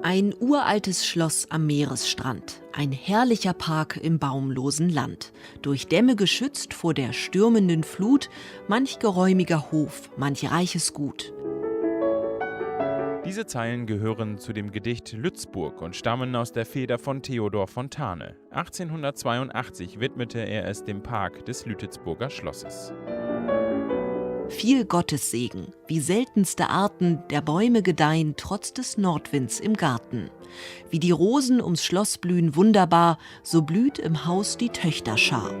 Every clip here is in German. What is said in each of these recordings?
Ein uraltes Schloss am Meeresstrand, ein herrlicher Park im baumlosen Land. Durch Dämme geschützt vor der stürmenden Flut, manch geräumiger Hof, manch reiches Gut. Diese Zeilen gehören zu dem Gedicht Lützburg und stammen aus der Feder von Theodor Fontane. 1882 widmete er es dem Park des Lütetsburger Schlosses. Viel Gottessegen, wie seltenste Arten der Bäume gedeihen trotz des Nordwinds im Garten. Wie die Rosen ums Schloss blühen wunderbar, so blüht im Haus die Töchterschar.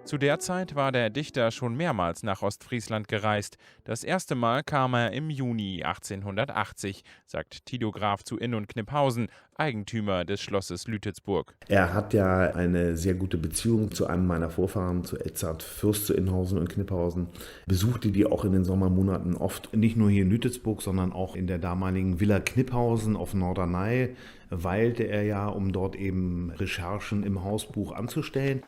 Zu der Zeit war der Dichter schon mehrmals nach Ostfriesland gereist. Das erste Mal kam er im Juni 1880, sagt Tito Graf zu Inn und Kniphausen, Eigentümer des Schlosses Lütetsburg. Er hat ja eine sehr gute Beziehung zu einem meiner Vorfahren, zu Edzard Fürst zu Innhausen und Kniphausen. Besuchte die auch in den Sommermonaten oft, nicht nur hier in Lütetsburg, sondern auch in der damaligen Villa Kniphausen auf Norderney. Weilte er ja, um dort eben Recherchen im Hausbuch anzustellen.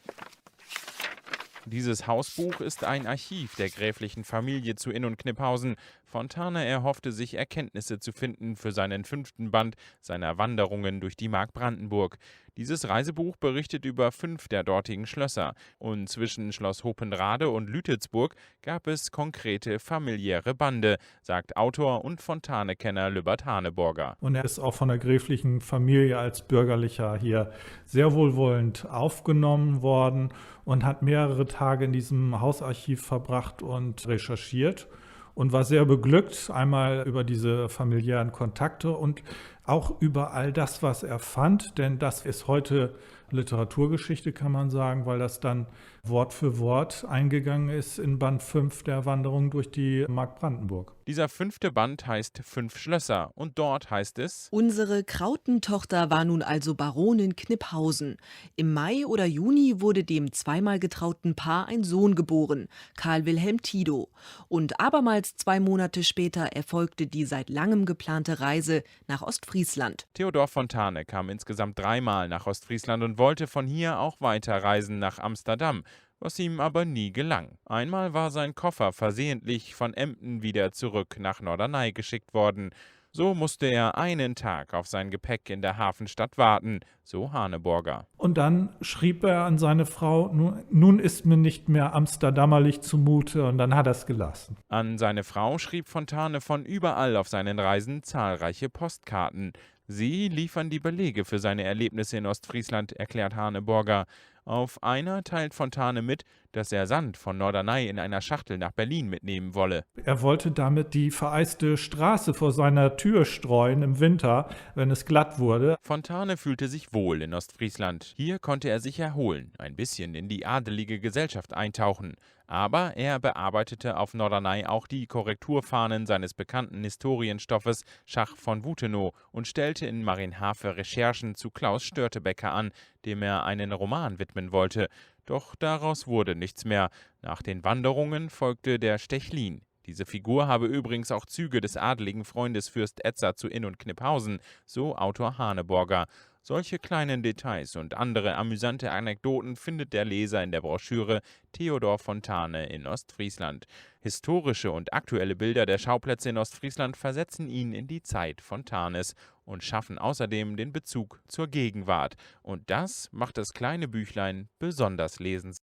Dieses Hausbuch ist ein Archiv der gräflichen Familie zu Inn und Kniphausen. Fontane erhoffte sich, Erkenntnisse zu finden für seinen 5. Band seiner Wanderungen durch die Mark Brandenburg. Dieses Reisebuch berichtet über 5 der dortigen Schlösser. Und zwischen Schloss Hopenrade und Lütetsburg gab es konkrete familiäre Bande, sagt Autor und Fontane-Kenner Lübbert Haneborger. Und er ist auch von der gräflichen Familie als Bürgerlicher hier sehr wohlwollend aufgenommen worden und hat mehrere Tage in diesem Hausarchiv verbracht und recherchiert und war sehr beglückt, einmal über diese familiären Kontakte und auch über all das, was er fand, denn das ist heute Literaturgeschichte, kann man sagen, weil das dann Wort für Wort eingegangen ist in Band 5 der Wanderung durch die Mark Brandenburg. Dieser 5. Band heißt 5 Schlösser und dort heißt es: Unsere Krautentochter war nun also Baronin Kniphausen. Im Mai oder Juni wurde dem zweimal getrauten Paar ein Sohn geboren, Karl Wilhelm Tito. Und abermals 2 Monate später erfolgte die seit langem geplante Reise nach Ostfriesland. Theodor Fontane kam insgesamt 3-mal nach Ostfriesland und wollte von hier auch weiterreisen nach Amsterdam, was ihm aber nie gelang. Einmal war sein Koffer versehentlich von Emden wieder zurück nach Norderney geschickt worden. So musste er einen Tag auf sein Gepäck in der Hafenstadt warten, so Haneborger. Und dann schrieb er an seine Frau, nun ist mir nicht mehr amsterdamerlich zumute, und dann hat er es gelassen. An seine Frau schrieb Fontane von überall auf seinen Reisen zahlreiche Postkarten. Sie liefern die Belege für seine Erlebnisse in Ostfriesland, erklärt Haneborger. Auf einer teilt Fontane mit, dass er Sand von Norderney in einer Schachtel nach Berlin mitnehmen wolle. Er wollte damit die vereiste Straße vor seiner Tür streuen im Winter, wenn es glatt wurde. Fontane fühlte sich wohl in Ostfriesland. Hier konnte er sich erholen, ein bisschen in die adelige Gesellschaft eintauchen. Aber er bearbeitete auf Norderney auch die Korrekturfahnen seines bekannten Historienstoffes Schach von Wuthenow und stellte in Marienhafe Recherchen zu Klaus Störtebeker an, dem er einen Roman widmen wollte. Doch daraus wurde nichts mehr. Nach den Wanderungen folgte der Stechlin. Diese Figur habe übrigens auch Züge des adeligen Freundes Fürst Edzard zu Inn und Kniphausen, so Autor Haneborger. Solche kleinen Details und andere amüsante Anekdoten findet der Leser in der Broschüre Theodor Fontane in Ostfriesland. Historische und aktuelle Bilder der Schauplätze in Ostfriesland versetzen ihn in die Zeit Fontanes und schaffen außerdem den Bezug zur Gegenwart. Und das macht das kleine Büchlein besonders lesenswert.